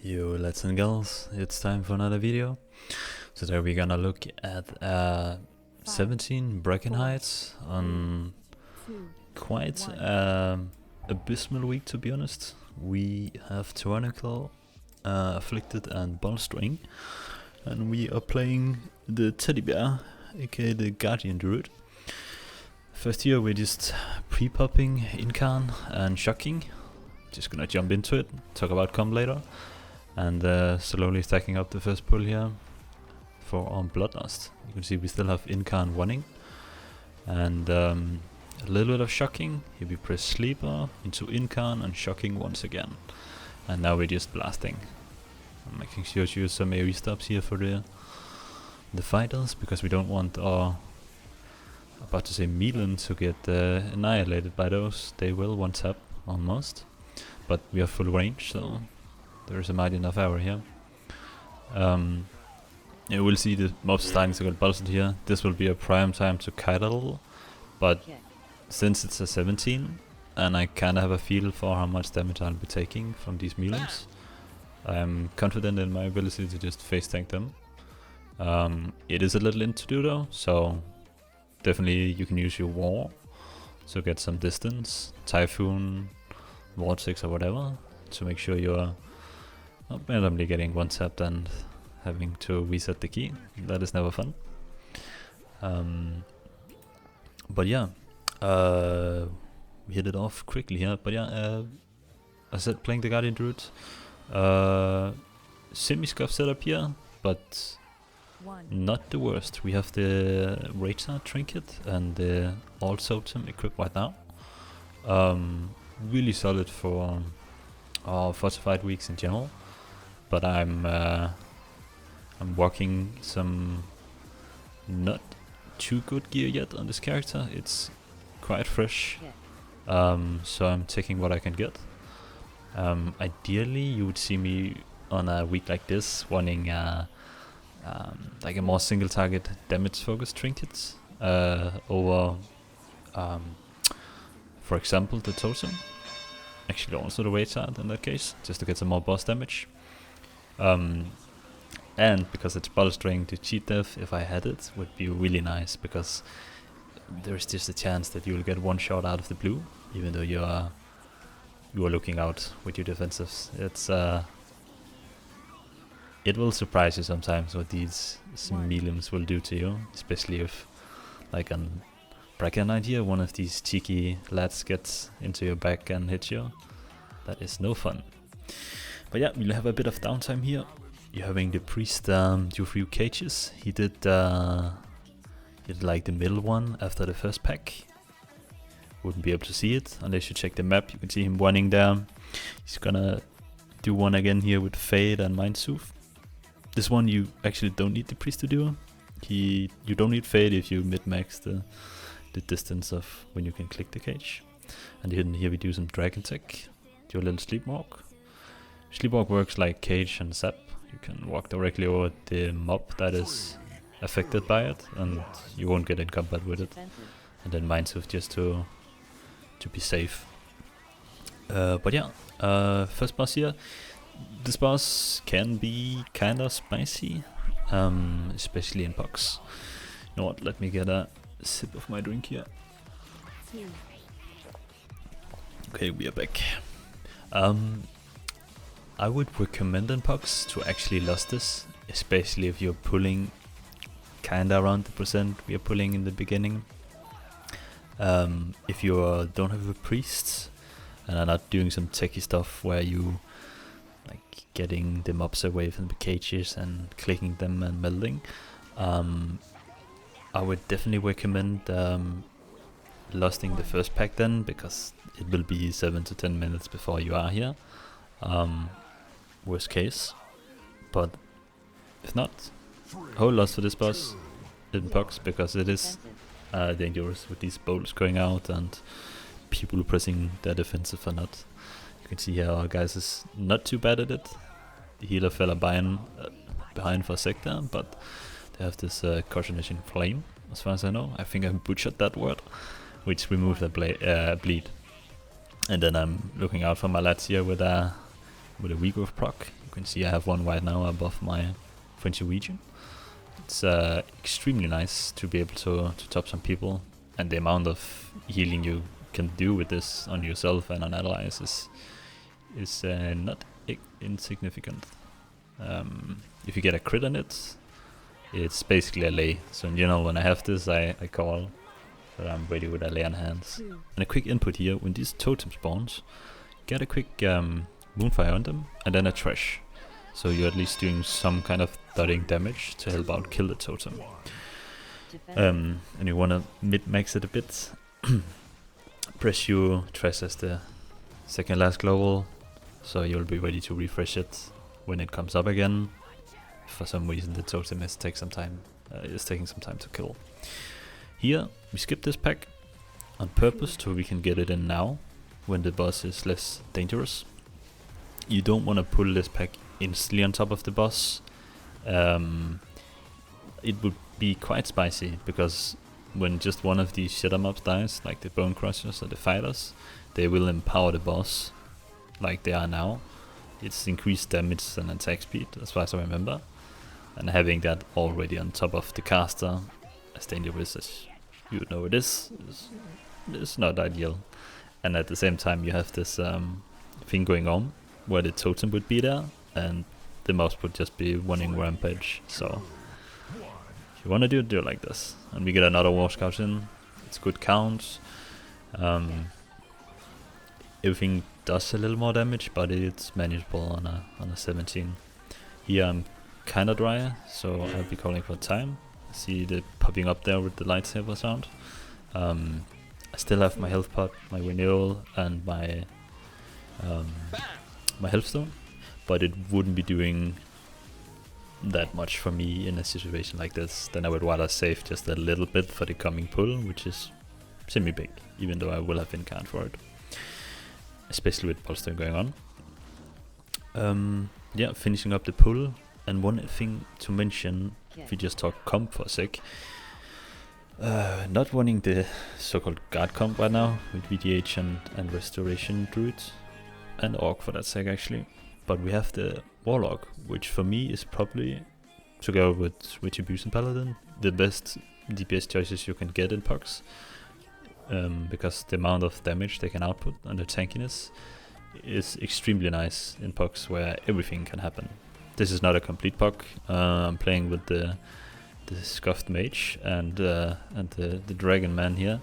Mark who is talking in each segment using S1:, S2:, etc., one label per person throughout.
S1: Yo lads and girls, it's time for another video. Today we're gonna look at 17 Brackenhides on quite abysmal week, to be honest. We have Tyrannical, Afflicted and Bolstering, and we are playing the Teddy Bear, aka the Guardian Druid. First here we're just pre-popping Incarn and Shocking. Just gonna jump into it, talk about comp later. And slowly stacking up the first pull here for our Bloodlust. You can see we still have Incarn running. And a little bit of Shocking. Here we press Sleeper into Incarn and Shocking once again. And now we're just blasting. I'm making sure to use some AoE stops here for the fighters, because we don't want our, about to say, Milan to get annihilated by those. They will one tap almost. But we have full range, so there's a mighty enough arrow here. You will see the mobs starting to get busted here. This will be a prime time to kite a little, but since it's a 17 and I kinda have a feel for how much damage I'll be taking from these Milans, I'm confident in my ability to just face tank them. It is a little in to do though, so definitely you can use your War to get some distance, Typhoon, Vortex or whatever, to make sure you're not randomly getting one tapped and having to reset the key. That is never fun. But yeah, we hit it off quickly here. But yeah, I said playing the Guardian Druid. Semi-scuff setup here, but not the worst. We have the Raider Trinket and the All Totem equipped right now. Really solid for our fortified weeks in general. But I'm walking some not too good gear yet on this character. It's quite fresh, so I'm taking what I can get. Ideally, you would see me on a week like this wanting like a more single target damage focused trinkets over, for example, the totem. Actually, also the Wayside in that case, just to get some more boss damage. And because it's bolstering, the cheat death, if I had it, would be really nice, because there's just a chance that you will get one shot out of the blue, even though you are looking out with your defensives. It's it will surprise you sometimes what these mediums will do to you, especially if, like on Brackenhide here, one of these cheeky lads gets into your back and hits you. That is no fun. But yeah, we'll have a bit of downtime here. You're having the priest do a few cages. He did like the middle one after the first pack. Wouldn't be able to see it unless you check the map. You can see him running there. He's gonna do one again here with Fade and Mindsooth. This one you actually don't need the priest to do. You don't need Fade if you mid-max the distance of when you can click the cage. And then here we do some Dragon Tech. Do a little Sleepwalk. Sleepwalk works like Cage and Zap. You can walk directly over the mob that is affected by it, and you won't get in combat with it. And then Mindsooth just to be safe. But yeah, first boss here. This boss can be kinda spicy, especially in pucks. You know what? Let me get a sip of my drink here. Okay, we are back. I would recommend in pucks to actually lose this, especially if you're pulling kinda around the percent we are pulling in the beginning. If you don't have a priest and are not doing some techie stuff where you like getting the mobs away from the cages and clicking them and melding, I would definitely recommend losting the first pack then, because it will be 7 to 10 minutes before you are here. Worst case. But if not, whole loss for this boss in pucks, because it is dangerous with these bolts going out and people pressing their defensive or not. You can see here our guys is not too bad at it. The healer fell behind for a sec there, but they have this cautionation flame, as far as I know. I think I butchered that word, which removed the bleed. And then I'm looking out for my lads here with a with a regrowth proc. You can see I have one right now above my frenzy region. It's extremely nice to be able to top some people, and the amount of healing you can do with this on yourself and on allies is not insignificant. If you get a crit on it, it's basically a lay. So in general, when I have this, I call that I'm ready with a lay on hands. And a quick input here: when these totems spawns, get a quick moonfire on them, and then a trash. So you're at least doing some kind of thudding damage to help out kill the totem. And you wanna mid-max it a bit. Press your trash as the second last global, so you'll be ready to refresh it when it comes up again. For some reason the totem is taking some time to kill. Here we skip this pack on purpose so we can get it in now when the boss is less dangerous. You don't want to pull this pack instantly on top of the boss. It would be quite spicy, because when just one of these shadow mobs dies, like the bone crushers or the fighters, they will empower the boss like they are now. It's increased damage and attack speed, as far as I remember, and having that already on top of the caster, as dangerous as you know it is not ideal. And at the same time you have this thing going on where the totem would be there and the mouse would just be running rampage. So if you want to do it like this. And we get another war scout in. It's good count. Everything does a little more damage, but it's manageable on a 17. Here I'm kinda dry, so I'll be calling for time. See the popping up there with the lightsaber sound. I still have my health pot, my renewal, and my my health stone, but it wouldn't be doing that much for me in a situation like this. Then I would rather save just a little bit for the coming pull, which is semi-big, even though I will have incant for it, especially with bolstering going on. Yeah, finishing up the pull. And one thing to mention, if we just talk comp for a sec, not running the so-called guard comp right now with VDH and Restoration Druid, and Orc for that sake actually, but we have the Warlock, which for me is probably, together with Retribution Paladin, the best DPS choices you can get in pucks, because the amount of damage they can output and the tankiness is extremely nice in pucks where everything can happen. This is not a complete puck. I'm playing with the Scuffed Mage and the Dragon Man here,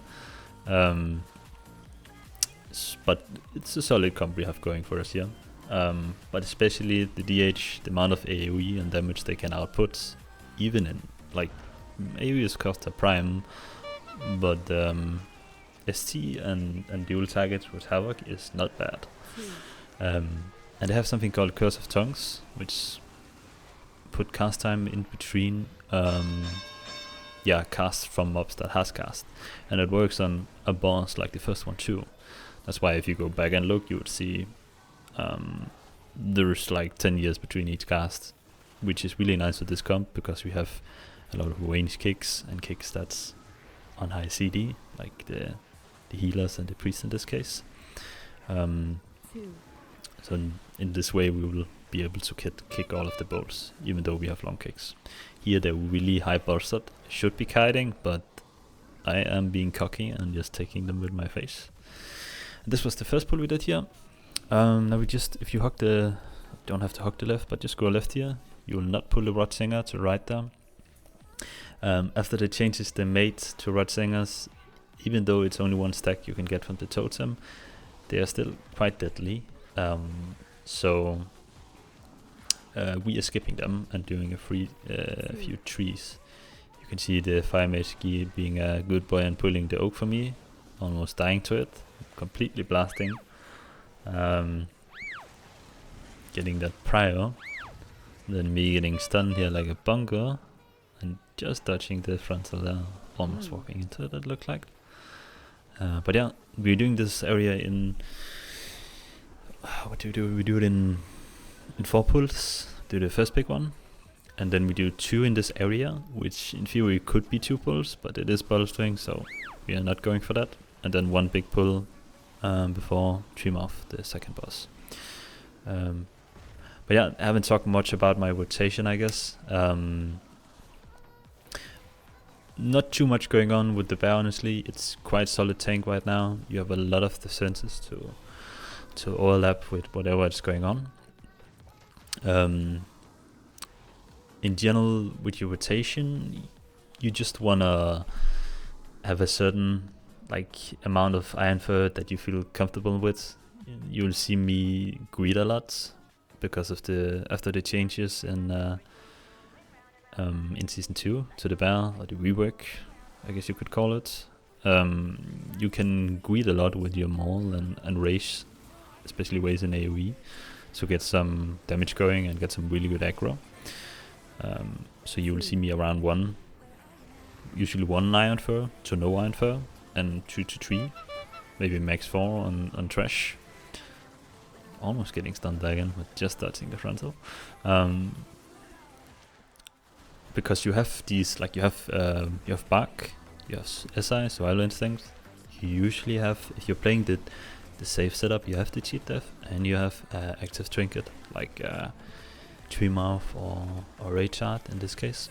S1: but it's a solid comp we have going for us here. But especially the DH, the amount of AoE and damage they can output, even in like AoE is cost a prime, but ST and dual targets with Havoc is not bad. And they have something called Curse of Tongues, which put cast time in between cast from mobs that has cast, and it works on a boss like the first one too. That's why if you go back and look, you would see there's like 10 years between each cast, which is really nice with this comp, because we have a lot of range kicks and kicks that's on high CD, like the healers and the priest in this case. So in this way we will be able to kick all of the bolts, even though we have long kicks. Here they're really high bolstered, should be kiting, but I am being cocky and just taking them with my face. And this was the first pull we did here. Now we just, if you don't have to hug the left, but just go left here, you will not pull the Rod Singer to right there. After the changes they made to Rod Singers, even though it's only one stack you can get from the totem, they are still quite deadly. So we are skipping them and doing a few trees. You can see the Fire Mage being a good boy and pulling the oak for me, almost dying to it, completely blasting, getting that prior, then me getting stunned here like a bunker, and just dodging the frontal there, almost walking into it looked like. But yeah, we're doing this area in, what do we do? We do it in 4 pulls, do the first big one, and then we do 2 in this area, which in theory could be 2 pulls, but it is bolstering, so we are not going for that. And then 1 big pull before trim off the second boss. But yeah, I haven't talked much about my rotation, I guess. Not too much going on with the bear, honestly. It's quite solid tank right now. You have a lot of defenses to overlap with whatever is going on. In general, with your rotation, you just wanna have a certain amount of Iron Fur that you feel comfortable with. You'll see me greed a lot because of after the changes in season 2 to the bear, or the rework, I guess you could call it. You can greed a lot with your maul and rage, especially ways in AoE, to get some damage going and get some really good aggro. So you will see me around 1, usually 1 Iron Fur to no Iron Fur, and 2 to 3, maybe max 4 on trash. Almost getting stunned there again with just touching the frontal. Because you have these, you have Bark, you have SI, Survival Instinct. You usually have, if you're playing the safe setup, you have the cheat death, and you have active trinket, like Tree Mouth or Rage Art in this case.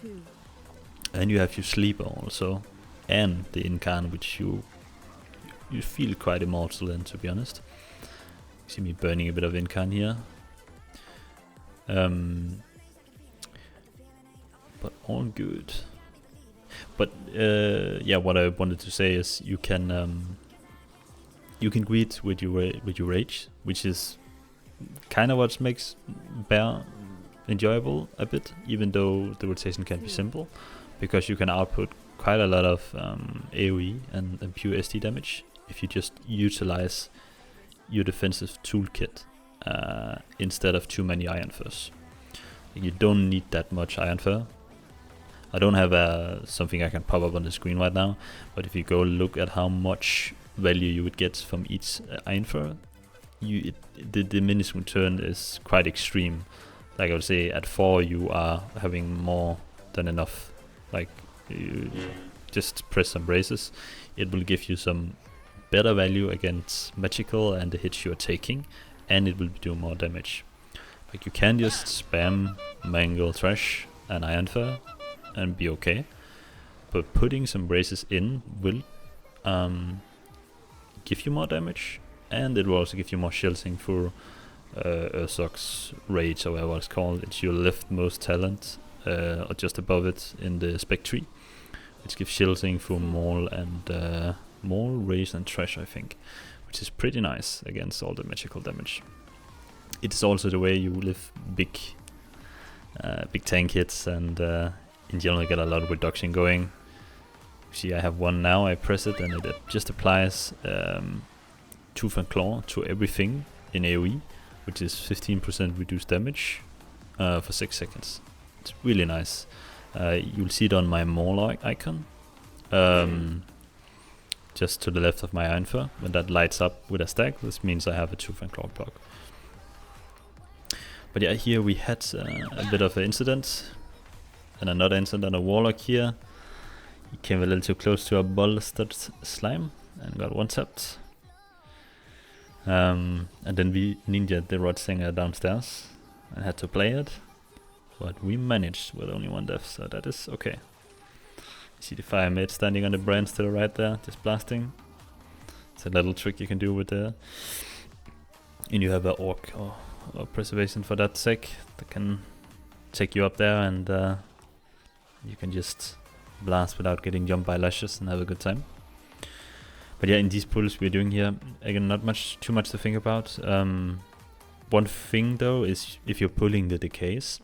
S1: And you have your Sleeper also, and the Incarn, which you feel quite immortal in, to be honest. You see me burning a bit of Incarn here. But all good. But yeah, what I wanted to say is you can greed with your rage, which is kind of what makes bear enjoyable a bit, even though the rotation can be simple, because you can output quite a lot of AoE and pure SD damage if you just utilize your defensive toolkit instead of too many Iron Furs. You don't need that much Iron Fur. I don't have something I can pop up on the screen right now, but if you go look at how much value you would get from each Iron Fur, the diminishing return is quite extreme. Like I would say, at 4 you are having more than enough. Like, you just press some braces, it will give you some better value against magical and the hits you are taking, and it will do more damage. Like, you can just spam Mangle, Trash and Iron Fur and be okay, but putting some braces in will give you more damage, and it will also give you more shielding for Ursox Rage, or whatever it's called. It's your leftmost talent, or just above it in the spec tree, which gives shielding for Maul and Maul, Rage and Trash, I think, which is pretty nice against all the magical damage. It is also the way you live big tank hits, and in general get a lot of reduction going. See, I have one now, I press it and it just applies Tooth and Claw to everything in AoE, which is 15% reduced damage for 6 seconds. It's really nice. You'll see it on my Maul icon, just to the left of my Iron Fur. When that lights up with a stack, this means I have a Tooth and Claw block. But yeah, here we had a bit of an incident, and another incident on a Warlock here. He came a little too close to a bolstered slime and got one-tapped. And then we ninja'd the Rod Singer downstairs and had to play it. But we managed with only 1 death, so that is okay. You see the Fire Mage standing on the branch to the right there, just blasting. It's a little trick you can do with the... And you have an Orc or Preservation for that sake that can take you up there, and you can just blast without getting jumped by lashes and have a good time. But yeah, in these pulls we're doing here, again, not too much to think about. One thing though is if you're pulling the decays,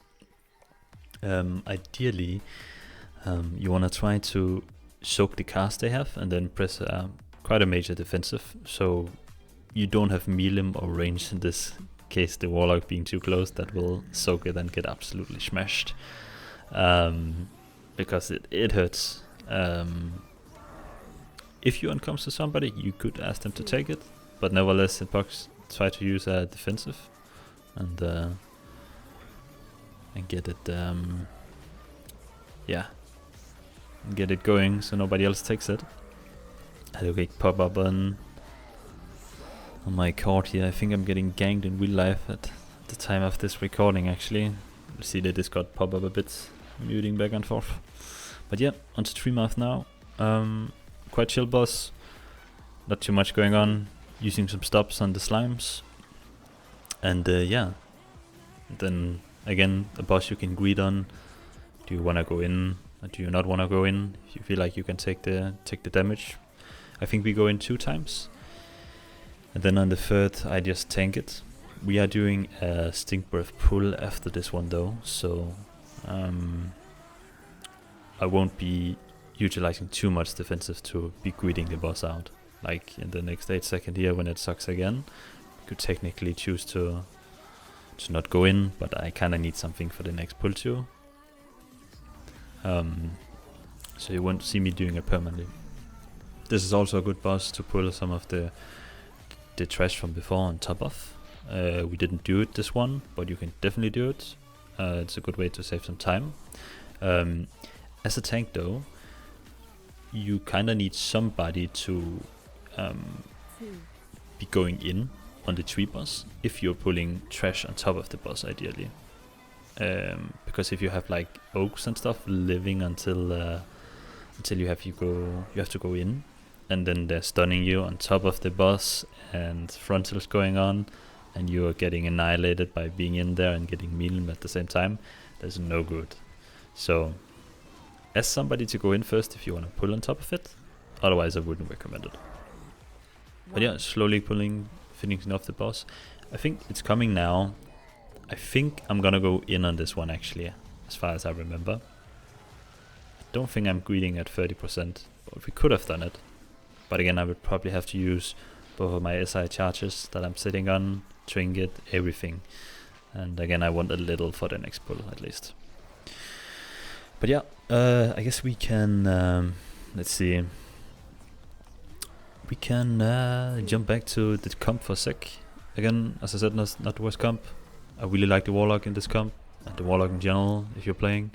S1: ideally you want to try to soak the cast they have and then press quite a major defensive, so you don't have melee or range in this case, the Warlock being too close, that will soak it and get absolutely smashed, because it hurts. If you uncomms to somebody, you could ask them to take it, but nevertheless in box try to use a defensive and get it get it going so nobody else takes it. I had a big pop up on my card here. I think I'm getting ganked in real life at the time of this recording actually. You'll see the Discord pop up a bit, muting back and forth. But yeah, on to Treemoth now. Quite chill boss, not too much going on, using some stops on the slimes. And yeah, then again, a boss you can greed on. Do you want to go in, or do you not want to go in? If you feel like you can take the damage. I think we go in 2 times. And then on the 3rd, I just tank it. We are doing a Stink Breath pull after this one though, so I won't be utilizing too much defensive to be greeting the boss out. Like in the next 8 seconds here when it sucks again, you could technically choose to not go in, but I kinda need something for the next pull too. So you won't see me doing it permanently. This is also a good boss to pull some of the trash from before on top of. We didn't do it this one, but you can definitely do it. It's a good way to save some time. As a tank though, you kinda need somebody to be going in on the tree boss if you're pulling trash on top of the boss ideally. Because if you have like oaks and stuff living until you have to go in, and then they're stunning you on top of the boss and frontals going on, and you are getting annihilated by being in there and getting mealed at the same time, that's no good. So ask somebody to go in first if you want to pull on top of it, otherwise I wouldn't recommend it. But yeah, slowly finishing off the boss. I think it's coming now. I think I'm gonna go in on this one actually, as far as I remember. I don't think I'm greeting at 30%, but we could have done it. But again, I would probably have to use both of my SI charges that I'm sitting on, trinket, everything. And again, I want a little for the next pull at least. But yeah, I guess we can, let's see. We can jump back to the comp for a sec. Again, as I said, not the worst comp. I really like the Warlock in this comp, and the Warlock in general if you're playing.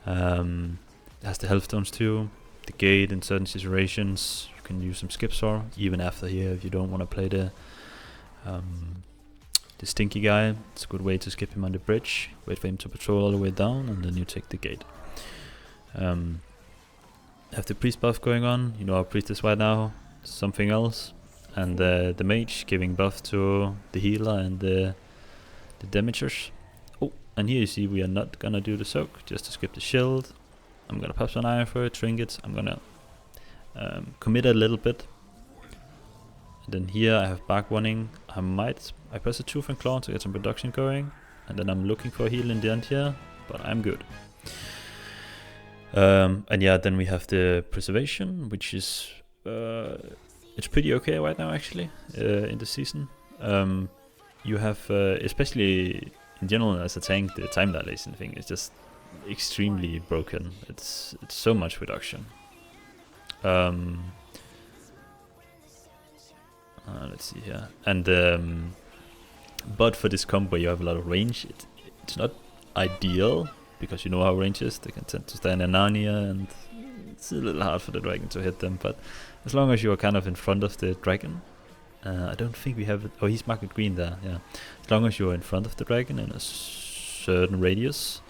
S1: It has the health stones too, the gate in certain situations. You can use some skips for, even after here if you don't want to play the stinky guy. It's a good way to skip him on the bridge, wait for him to patrol all the way down, and then you take the gate. Have the priest buff going on. You know our priest is right now something else, and the mage giving buff to the healer and the damagers. Oh, and here you see we are not gonna do the soak, just to skip the shield. I'm gonna pop some iron for it, trinkets. I'm gonna commit a little bit. And then here I have bark warning. I press a tooth and claw to get some production going, and then I'm looking for a heal in the end here, but I'm good. And yeah, then we have the preservation, which is it's pretty okay right now actually in the season. You have especially in general as a tank, the time dilation thing is just extremely broken. It's so much reduction. Let's see here, and but for this comp where you have a lot of range, it's not ideal because you know how range is. They can tend to stand in Narnia, and it's a little hard for the dragon to hit them. But as long as you are kind of in front of the dragon, I don't think we have it. Oh, he's marked green there. Yeah, as long as you are in front of the dragon in a certain radius,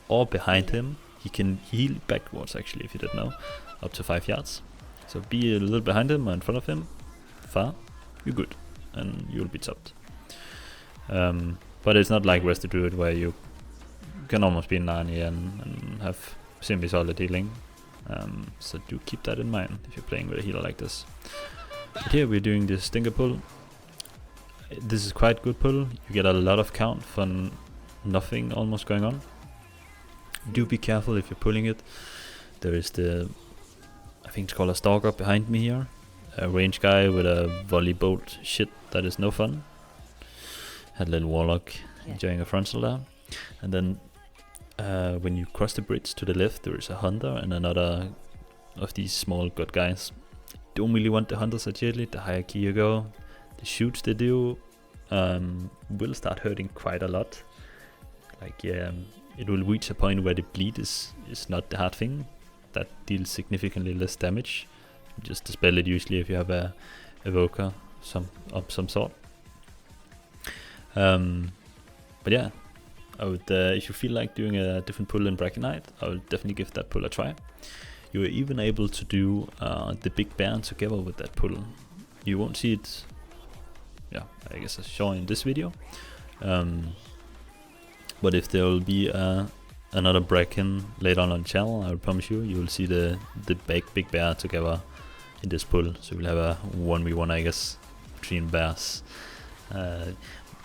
S1: or behind him, he can heal backwards actually, if you didn't know, up to 5 yards. So be a little behind him or in front of him, far, you're good, and you'll be topped. But it's not like West Druid where you can almost be in Narnia and have simply solid healing. So do keep that in mind if you're playing with a healer like this. But here we're doing this stinker pull. This is quite good pull. You get a lot of count for nothing almost going on. Do be careful if you're pulling it. There is I think it's called a stalker behind me here. A range guy with a volley bolt shit that is no fun. Had a little warlock enjoying a frontal there. And then when you cross the bridge to the left, there is a hunter and another of these small god guys. Don't really want the hunters agilely. The higher key you go, the shoots they do will start hurting quite a lot. Like it will reach a point where the bleed is not the hard thing. That deals significantly less damage. Just dispel it usually if you have a evoker of some sort. But yeah, I would, if you feel like doing a different pull in Brackenhide, I would definitely give that pull a try. You are even able to do the big bear together with that pull. You won't see it, yeah, I guess as shown in this video. But if there will be another Bracken later on the channel, I will promise you, you will see the big bear together in this pull. So we'll have a 1v1, I guess, between bears.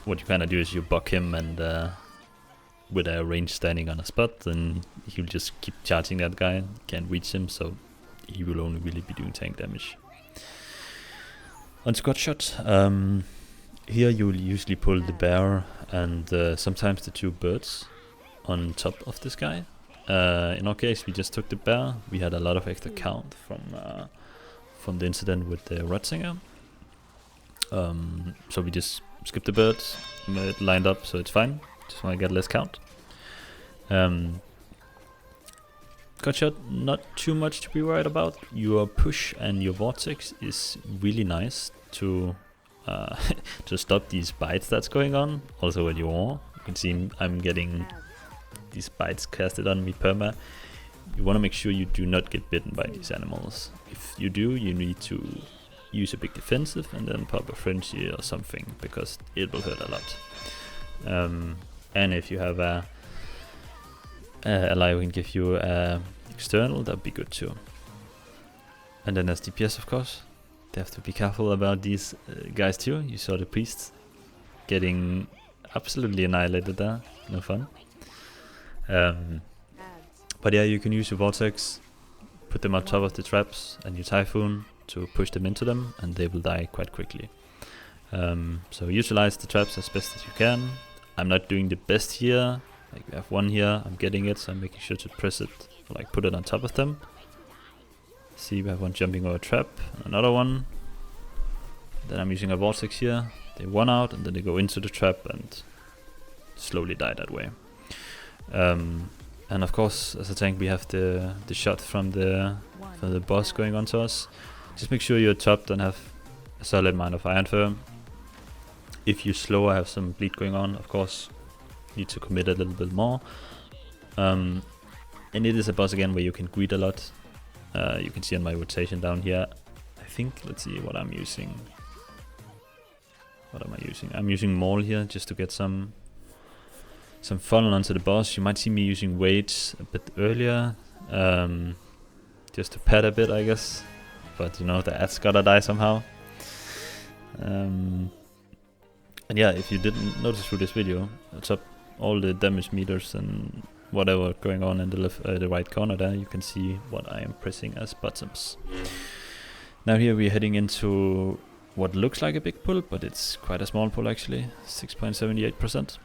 S1: What you kind of do is you buck him, and with a range standing on a spot, then he'll just keep charging that guy, can't reach him, so he will only really be doing tank damage. On Scott shot, here you will usually pull the bear and sometimes the 2 birds on top of this guy. In our case, we just took the bear. We had a lot of extra count from the incident with the Rotsinger. So we just skipped the birds, it lined up, so it's fine. Just want to get less count. Gutshot, not too much to be worried about. Your push and your vortex is really nice to to stop these bites that's going on. Also with your war, you can see I'm getting these bites casted on me perma. You want to make sure you do not get bitten by these animals. If you do, you need to use a big defensive and then pop a frenzy or something, because it will hurt a lot. And if you have a ally who can give you external, that'd be good too. And then as DPS, of course, they have to be careful about these guys too. You saw the priests getting absolutely annihilated there, no fun. But yeah, you can use your vortex, put them on top of the traps, and your typhoon to push them into them, and they will die quite quickly. So utilize the traps as best as you can. I'm not doing the best here. Like, we have one here, I'm getting it, so I'm making sure to press it, or like put it on top of them. See, we have one jumping over a trap, another one. Then I'm using a vortex here. They one out, and then they go into the trap and slowly die that way. And of course, as a tank, we have the shot from the boss going on to us. Just make sure you're topped and have a solid amount of Iron Firm. If you slower, have some bleed going on, of course, you need to commit a little bit more. And it is a boss again where you can greed a lot. You can see on my rotation down here. I think, let's see what I'm using. What am I using? I'm using Maul here just to get some funnel onto the boss. You might see me using weights a bit earlier, just to pad a bit, I guess. But you know, the ads gotta die somehow. And yeah, if you didn't notice through this video, it's up all the damage meters and whatever going on in the right corner there. You can see what I am pressing as buttons. Now here we're heading into what looks like a big pull, but it's quite a small pull actually, 6.78%.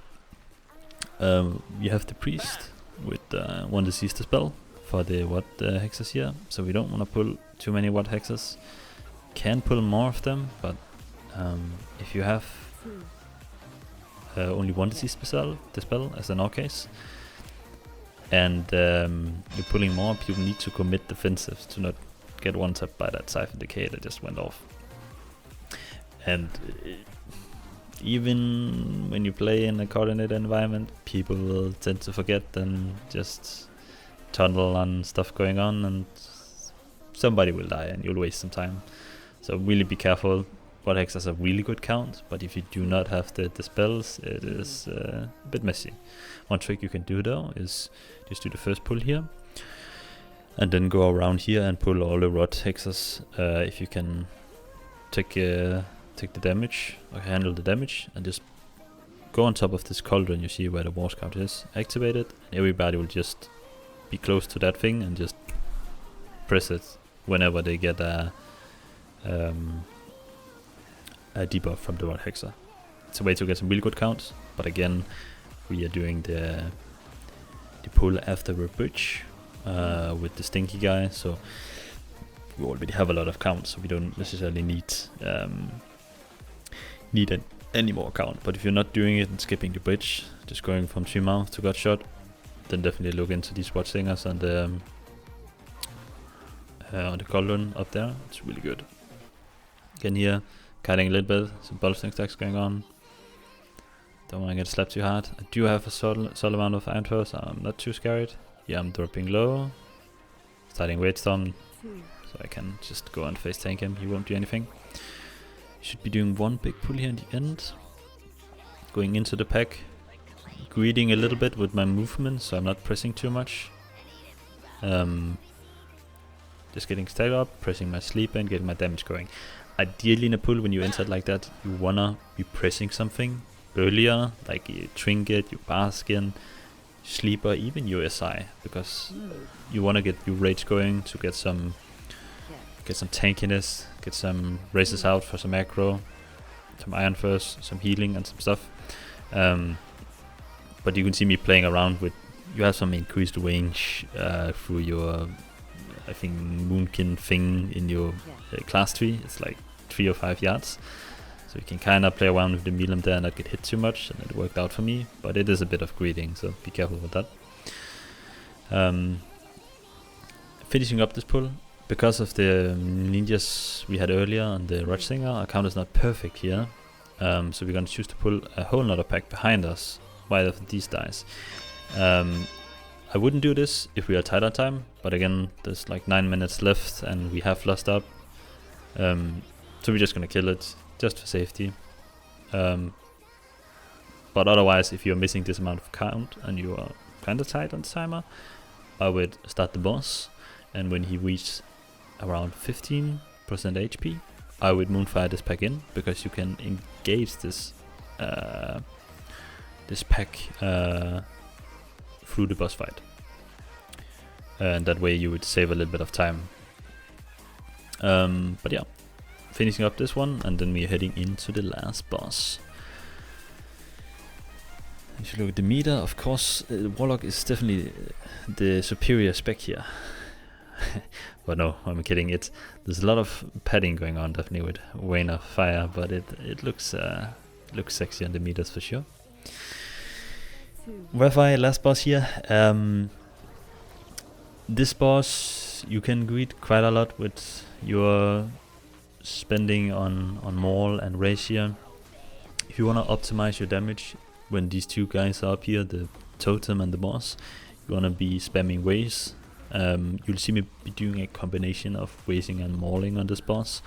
S1: We have the priest with one disease spell for the hexes here, so we don't want to pull too many hexes. Can pull more of them, but if you have only one disease spell, as in our case, and you're pulling more, you need to commit defensives to not get one tapped by that Siphon Decay that just went off. And even when you play in a coordinated environment, people will tend to forget and just tunnel on stuff going on, and somebody will die and you'll waste some time. So really be careful. Hex has a really good count, but if you do not have the spells, it is a bit messy. One trick you can do though is just do the first pull here, and then go around here and pull all the rod hexes. If you can take the damage, or handle the damage, and just go on top of this cauldron you see where the War Scout is, activate it, and everybody will just be close to that thing and just press it whenever they get a debuff from the Rod Hexer. It's a way to get some really good counts, but again, we are doing the pull after a bridge with the stinky guy, so we already have a lot of counts, so we don't necessarily need any more count. But if you're not doing it and skipping the bridge, just going from tree mouth to gut shot, then definitely look into these watch singers and on the cauldron up there. It's really good. Again here, kiting a little bit, some bolstering stacks going on. Don't want to get slapped too hard. I do have a solid amount of Iron Fur, so I'm not too scared. Yeah, I'm dropping low. Starting Rage Storm, so I can just go and face tank him. He won't do anything. Should be doing one big pull here in the end. Going into the pack. Greeding a little bit with my movement, so I'm not pressing too much. Just getting stacked up, pressing my sleeper and getting my damage going. Ideally in a pull, when you enter it like that, you wanna be pressing something earlier, like your Trinket, your Baskin, Sleeper, even your SI, because you wanna get your rage going to get some tankiness, get some races out for some aggro, some Iron Furs, some healing and some stuff. But you can see me playing around with, you have some increased range through your, I think, Moonkin thing in your class tree. It's like 3 or 5 yards. So you can kind of play around with the Milim there and not get hit too much, and it worked out for me. But it is a bit of greeding, so be careful with that. Finishing up this pull, because of the ninjas we had earlier on the Rudge Singer, our count is not perfect here. So we're going to choose to pull a whole nother pack behind us, right after these dice. I wouldn't do this if we are tight on time, but again, there's like 9 minutes left and we have lost up. So we're just going to kill it, just for safety. But otherwise, if you're missing this amount of count and you are kind of tight on the timer, I would start the boss, and when he reaches around 15% HP, I would Moonfire this pack in, because you can engage this this pack through the boss fight. And that way you would save a little bit of time. But yeah, finishing up this one, and then we're heading into the last boss. If you look at the meter, of course, Warlock is definitely the superior spec here. But no, I'm kidding. There's a lot of padding going on, definitely, with Rain of Fire, but it looks sexy on the meters for sure. Wi-Fi, last boss here. This boss you can greed quite a lot with your spending on Maul and Rage here. If you want to optimize your damage when these two guys are up here, the totem and the boss, you want to be spamming Raze. You'll see me be doing a combination of Razing and Mauling on this boss.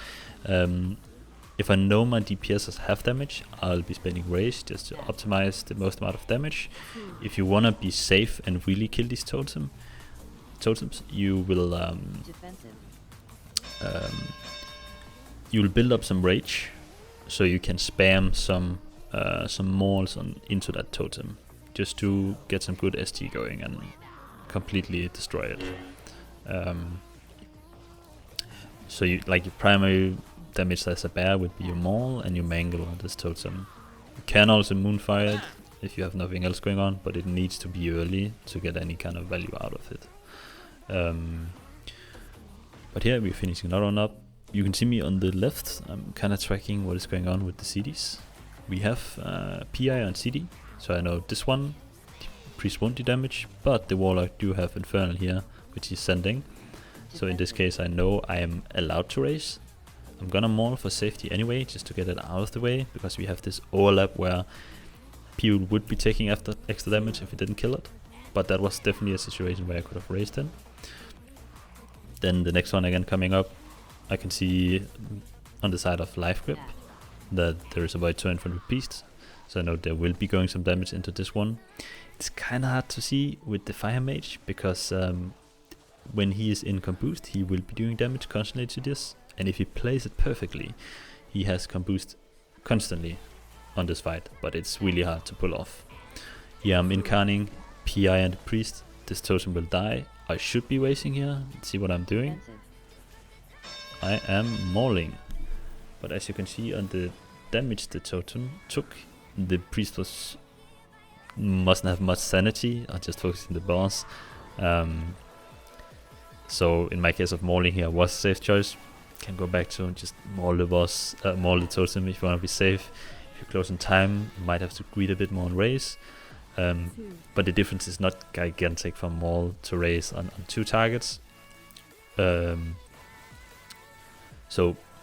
S1: If I know my DPS has half damage, I'll be spending Rage just to optimize the most amount of damage. If you want to be safe and really kill these totems, you will you'll build up some Rage, so you can spam some Mauls into that totem, just to get some good ST going and completely destroy it. So you, like, your primary damage as a bear would be your Maul and your Mangle on this totem. You can also Moonfire it if you have nothing else going on, but it needs to be early to get any kind of value out of it. But here we're finishing another one up. You can see me on the left. I'm kind of tracking what is going on with the CDs. We have PI on CD, so I know this one Priest won't do damage, but the Warlock do have Infernal here, which he's sending. So in this case I know I am allowed to raise. I'm gonna Maul for safety anyway, just to get it out of the way, because we have this overlap where people would be taking extra damage if we didn't kill it. But that was definitely a situation where I could have raised him. Then the next one again coming up, I can see on the side of Life Grip that there is a Void Turn from the Beast, so I know there will be going some damage into this one. It's kind of hard to see with the Fire Mage, because when he is in Comboost, he will be doing damage constantly to this, and if he plays it perfectly, he has Comboost constantly on this fight, but it's really hard to pull off. Yeah, I'm incarning PI and the Priest. This totem will die. I should be wasting here. Let's see what I'm doing. I am Mauling, but as you can see on the damage the totem took, the Priest mustn't have much sanity. I just focused on the boss. So in my case of Mauling here was a safe choice. Can go back to just Maul the boss, Maul the totem if you want to be safe. If you're close in time, you might have to greed a bit more on Raze. But the difference is not gigantic from Maul to Raze on 2 targets. So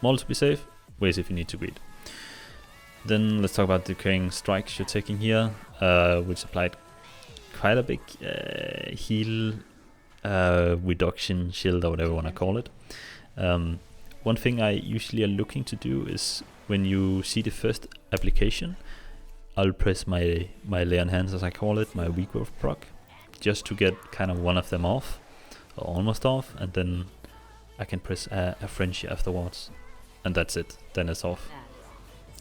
S1: Maul to be safe, Raze if you need to greed. Then let's talk about the decaying strikes you're taking here, which applied quite a big heal reduction shield, or whatever you want to call it. One thing I usually are looking to do is when you see the first application, I'll press my lay on hands, as I call it, my regrowth proc, just to get kind of one of them off, or almost off, and then I can press a Frenchie afterwards, and that's it, then it's off.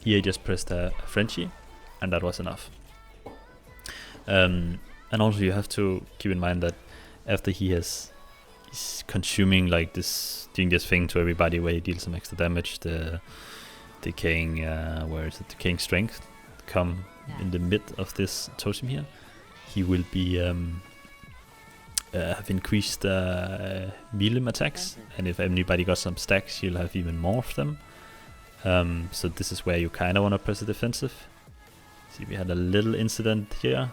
S1: Here I just pressed a Frenchie, and that was enough. And also you have to keep in mind that after he's consuming like this, doing this thing to everybody where he deals some extra damage, the decaying, decaying strength come in the mid of this totem here, he will be have increased melee attacks, and if anybody got some stacks, you'll have even more of them. So this is where you kind of want to press the defensive. See, we had a little incident here.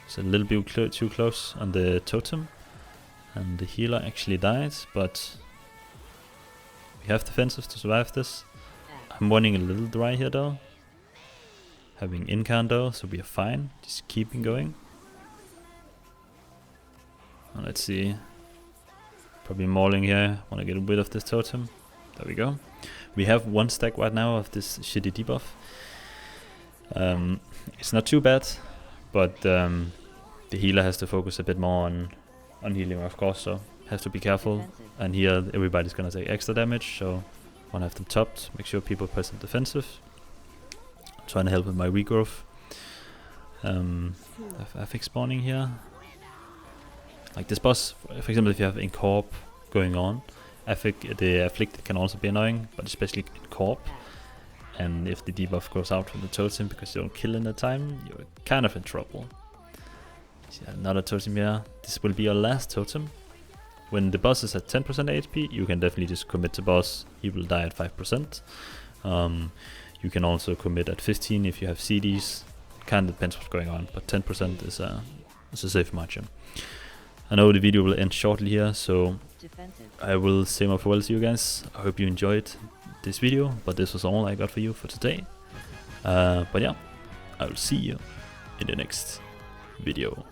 S1: It's a little bit too close on the totem, and the healer actually died, but we have defensive to survive this. I'm running a little dry here though, having incan though, so we are fine, just keeping going. And let's see, probably mauling here, want to get rid of this totem. There we go. We have one stack right now of this shitty debuff. It's not too bad, but the healer has to focus a bit more on healing, of course, so have to be careful. And here everybody's gonna take extra damage, so wanna have them topped. Make sure people press them defensive. I'm trying to help with my regrowth. Affix spawning here. Like this boss, for example, if you have Incorp going on, the Afflicted can also be annoying, but especially in Corp. And if the debuff goes out from the totem because you don't kill in the time, you're kind of in trouble. See, another totem here. This will be your last totem. When the boss is at 10% HP, you can definitely just commit to boss. He will die at 5%. You can also commit at 15 if you have CDs. Kind of depends what's going on, but 10% is a safe margin. I know the video will end shortly here, so I will say more farewell to you guys. I hope you enjoyed this video, but this was all I got for you for today. But yeah, I will see you in the next video.